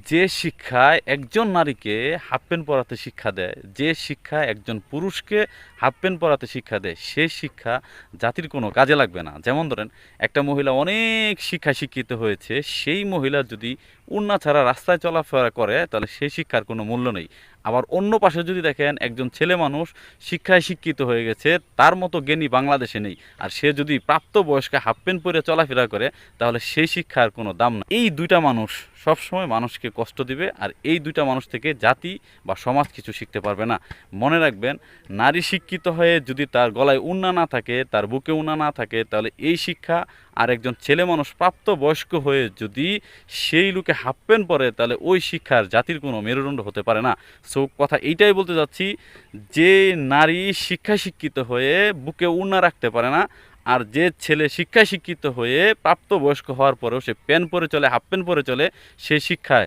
যে শিক্ষায় একজন নারীকে হাফ প্যান্ট পরাতে শিক্ষা দেয়, যে শিক্ষা একজন পুরুষকে হাফ প্যান্ট পরাতে শিক্ষা দেয়, সেই শিক্ষা জাতির কোনো কাজে লাগবে না। যেমন ধরেন, একটা মহিলা অনেক শিক্ষায় শিক্ষিত হয়েছে, সেই মহিলা যদি ওড়না ছাড়া রাস্তায় চলাফেরা করে তাহলে সেই শিক্ষার কোনো মূল্য নেই। আবার অন্য পাশে যদি দেখেন একজন ছেলে মানুষ শিক্ষায় শিক্ষিত হয়ে গেছে, তার মতো জ্ঞানী বাংলাদেশে নেই, আর সে যদি প্রাপ্তবয়স্কে হাফ প্যান্ট পরে চলাফেরা করে তাহলে সেই শিক্ষার কোনো দাম না। এই দুইটা মানুষ সবসময় মানুষকে কষ্ট দিবে, আর এই দুইটা মানুষ থেকে জাতি বা সমাজ কিছু শিখতে পারবে না। মনে রাখবেন, নারী শিক্ষিত হয়ে যদি তার গলায় ওড়না না থাকে, তার বুকে ওড়না না থাকে, তাহলে এই শিক্ষা, আর একজন ছেলে মানুষ প্রাপ্তবয়স্ক হয়ে যদি সেই লোকে হাফ প্যান্ট পরে তাহলে ওই শিক্ষার জাতির কোনো মেরুদণ্ড হতে পারে না। সো কথা এইটাই বলতে যাচ্ছি, যে নারী শিক্ষায় শিক্ষিত হয়ে বুকে ওড়না রাখতে পারে না, আর যে ছেলে শিক্ষায় শিক্ষিত হয়ে প্রাপ্তবয়স্ক হওয়ার পরেও সে প্যান্ট পরে চলে, হাফ প্যান্ট পরে চলে, সে শিক্ষায়